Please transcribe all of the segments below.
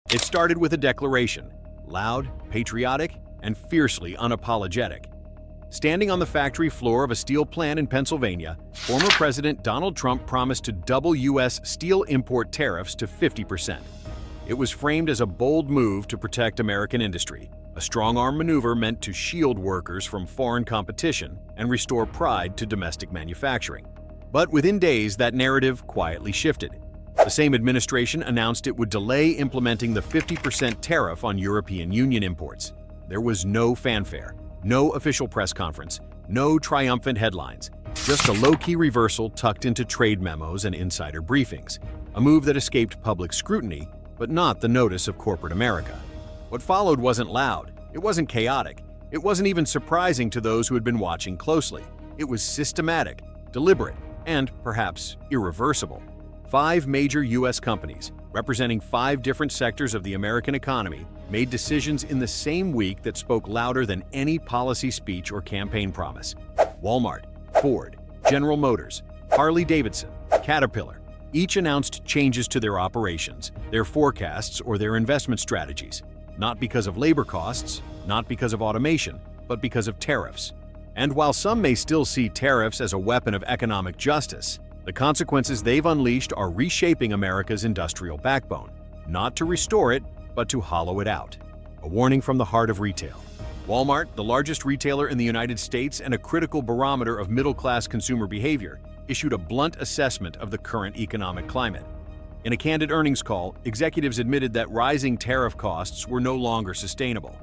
It started with a declaration, loud, patriotic, and fiercely unapologetic. Standing on the factory floor of a steel plant in Pennsylvania, former President Donald Trump promised to double U.S. steel import tariffs to 50%. It was framed as a bold move to protect American industry, a strong-arm maneuver meant to shield workers from foreign competition and restore pride to domestic manufacturing. But within days, that narrative quietly shifted. The same administration announced it would delay implementing the 50% tariff on European Union imports. There was no fanfare, no official press conference, no triumphant headlines, just a low-key reversal tucked into trade memos and insider briefings, a move that escaped public scrutiny, but not the notice of corporate America. What followed wasn't loud, it wasn't chaotic, it wasn't even surprising to those who had been watching closely. It was systematic, deliberate, and perhaps irreversible. 5 major U.S. companies, representing 5 different sectors of the American economy, made decisions in the same week that spoke louder than any policy speech or campaign promise. Walmart, Ford, General Motors, Harley-Davidson, Caterpillar, each announced changes to their operations, their forecasts, or their investment strategies, not because of labor costs, not because of automation, but because of tariffs. And while some may still see tariffs as a weapon of economic justice, the consequences they've unleashed are reshaping America's industrial backbone, not to restore it, but to hollow it out. A warning from the heart of retail. Walmart, the largest retailer in the United States and a critical barometer of middle-class consumer behavior, issued a blunt assessment of the current economic climate. In a candid earnings call, executives admitted that rising tariff costs were no longer sustainable.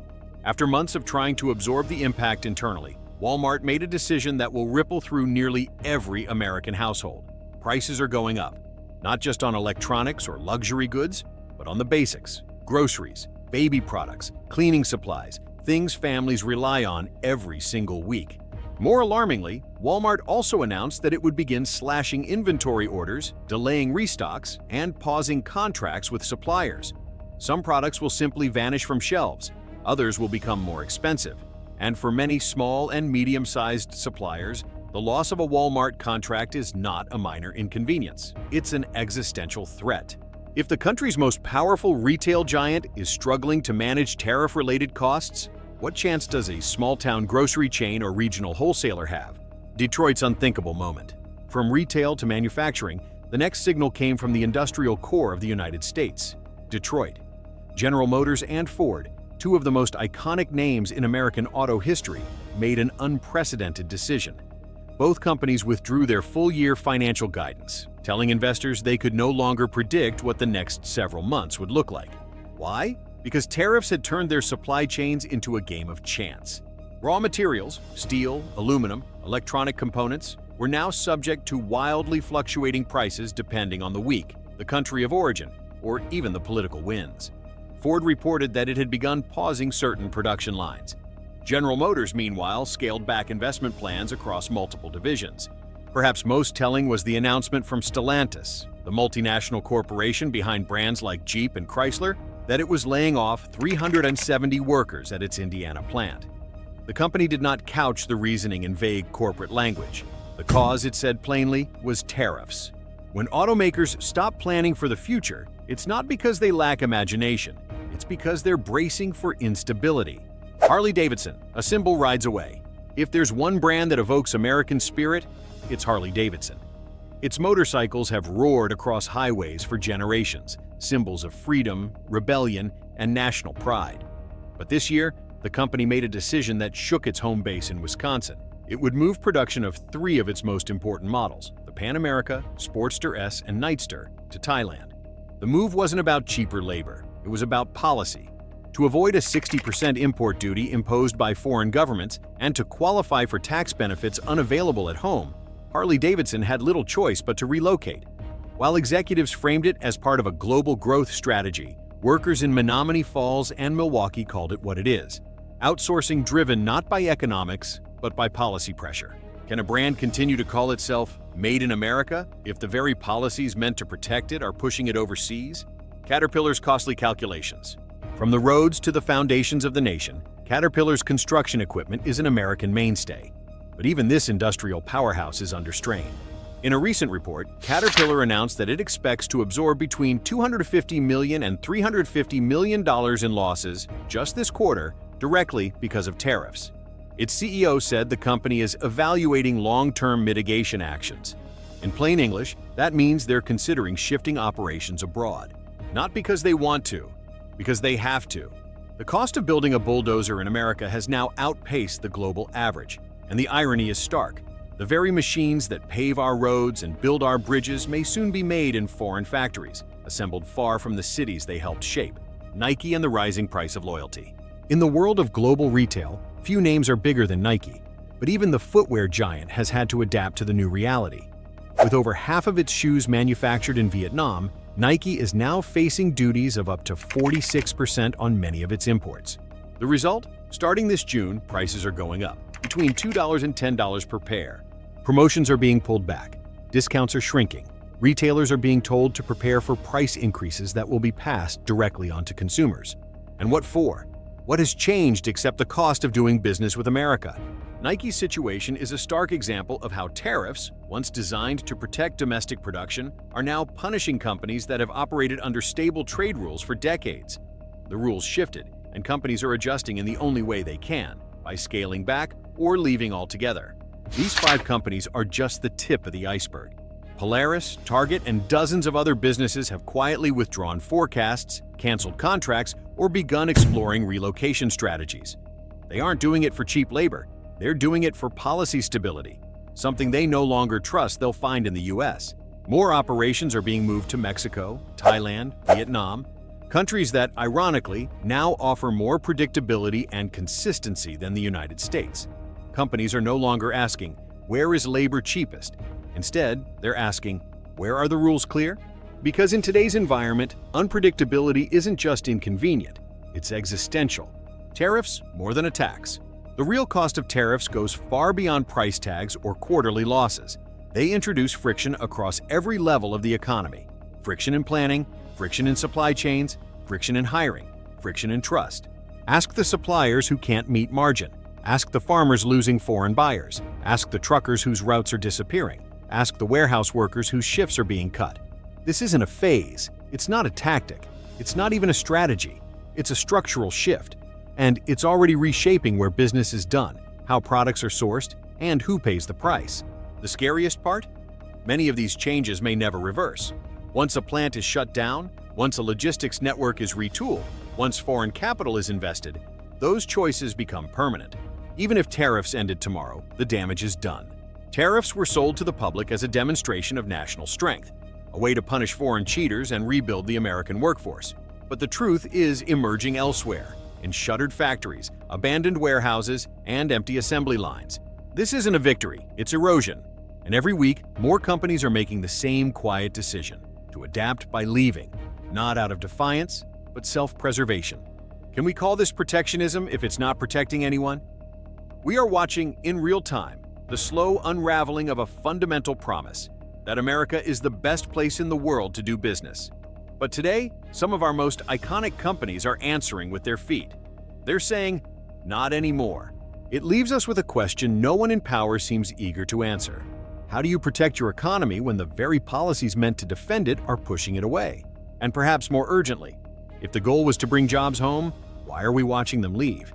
After months of trying to absorb the impact internally, Walmart made a decision that will ripple through nearly every American household. Prices are going up, not just on electronics or luxury goods, but on the basics: groceries, baby products, cleaning supplies, things families rely on every single week. More alarmingly, Walmart also announced that it would begin slashing inventory orders, delaying restocks, and pausing contracts with suppliers. Some products will simply vanish from shelves, others will become more expensive. And for many small and medium-sized suppliers, the loss of a Walmart contract is not a minor inconvenience. It's an existential threat. If the country's most powerful retail giant is struggling to manage tariff-related costs, what chance does a small-town grocery chain or regional wholesaler have? Detroit's unthinkable moment. From retail to manufacturing, the next signal came from the industrial core of the United States, Detroit. General Motors and Ford, 2 of the most iconic names in American auto history, made an unprecedented decision. Both companies withdrew their full-year financial guidance, telling investors they could no longer predict what the next several months would look like. Why? Because tariffs had turned their supply chains into a game of chance. Raw materials, steel, aluminum, electronic components, were now subject to wildly fluctuating prices depending on the week, the country of origin, or even the political winds. Ford reported that it had begun pausing certain production lines. General Motors, meanwhile, scaled back investment plans across multiple divisions. Perhaps most telling was the announcement from Stellantis, the multinational corporation behind brands like Jeep and Chrysler, that it was laying off 370 workers at its Indiana plant. The company did not couch the reasoning in vague corporate language. The cause, it said plainly, was tariffs. When automakers stop planning for the future, it's not because they lack imagination, it's because they're bracing for instability. Harley-Davidson, a symbol rides away. If there's one brand that evokes American spirit, it's Harley-Davidson. Its motorcycles have roared across highways for generations, symbols of freedom, rebellion, and national pride. But this year, the company made a decision that shook its home base in Wisconsin. It would move production of 3 of its most important models, the Pan America, Sportster S, and Nightster, to Thailand. The move wasn't about cheaper labor, it was about policy. To avoid a 60% import duty imposed by foreign governments and to qualify for tax benefits unavailable at home, Harley-Davidson had little choice but to relocate. While executives framed it as part of a global growth strategy, workers in Menomonee Falls and Milwaukee called it what it is: outsourcing driven not by economics, but by policy pressure. Can a brand continue to call itself Made in America if the very policies meant to protect it are pushing it overseas? Caterpillar's costly calculations. From the roads to the foundations of the nation, Caterpillar's construction equipment is an American mainstay. But even this industrial powerhouse is under strain. In a recent report, Caterpillar announced that it expects to absorb between $250 million and $350 million in losses just this quarter directly because of tariffs. Its CEO said the company is evaluating long-term mitigation actions. In plain English, that means they're considering shifting operations abroad. Not because they want to, because they have to. The cost of building a bulldozer in America has now outpaced the global average, and the irony is stark. The very machines that pave our roads and build our bridges may soon be made in foreign factories, assembled far from the cities they helped shape. Nike and the rising price of loyalty. In the world of global retail, few names are bigger than Nike, but even the footwear giant has had to adapt to the new reality. With over half of its shoes manufactured in Vietnam, Nike is now facing duties of up to 46% on many of its imports. The result? Starting this June, prices are going up, between $2 and $10 per pair. Promotions are being pulled back. Discounts are shrinking. Retailers are being told to prepare for price increases that will be passed directly onto consumers. And what for? What has changed except the cost of doing business with America? Nike's situation is a stark example of how tariffs, once designed to protect domestic production, are now punishing companies that have operated under stable trade rules for decades. The rules shifted, and companies are adjusting in the only way they can, by scaling back or leaving altogether. These 5 companies are just the tip of the iceberg. Polaris, Target, and dozens of other businesses have quietly withdrawn forecasts, canceled contracts, or begun exploring relocation strategies. They aren't doing it for cheap labor. They're doing it for policy stability, something they no longer trust they'll find in the US. More operations are being moved to Mexico, Thailand, Vietnam, countries that, ironically, now offer more predictability and consistency than the United States. Companies are no longer asking, where is labor cheapest? Instead, they're asking, where are the rules clear? Because in today's environment, unpredictability isn't just inconvenient, it's existential. Tariffs, more than a tax. The real cost of tariffs goes far beyond price tags or quarterly losses. They introduce friction across every level of the economy. Friction in planning, friction in supply chains, friction in hiring, friction in trust. Ask the suppliers who can't meet margin. Ask the farmers losing foreign buyers. Ask the truckers whose routes are disappearing. Ask the warehouse workers whose shifts are being cut. This isn't a phase. It's not a tactic. It's not even a strategy. It's a structural shift. And it's already reshaping where business is done, how products are sourced, and who pays the price. The scariest part? Many of these changes may never reverse. Once a plant is shut down, once a logistics network is retooled, once foreign capital is invested, those choices become permanent. Even if tariffs ended tomorrow, the damage is done. Tariffs were sold to the public as a demonstration of national strength, a way to punish foreign cheaters and rebuild the American workforce. But the truth is emerging elsewhere, in shuttered factories, abandoned warehouses, and empty assembly lines. This isn't a victory, it's erosion. And every week, more companies are making the same quiet decision, to adapt by leaving, not out of defiance, but self-preservation. Can we call this protectionism if it's not protecting anyone? We are watching, in real time, the slow unraveling of a fundamental promise that America is the best place in the world to do business. But today, some of our most iconic companies are answering with their feet. They're saying, not anymore. It leaves us with a question no one in power seems eager to answer. How do you protect your economy when the very policies meant to defend it are pushing it away? And perhaps more urgently, if the goal was to bring jobs home, why are we watching them leave?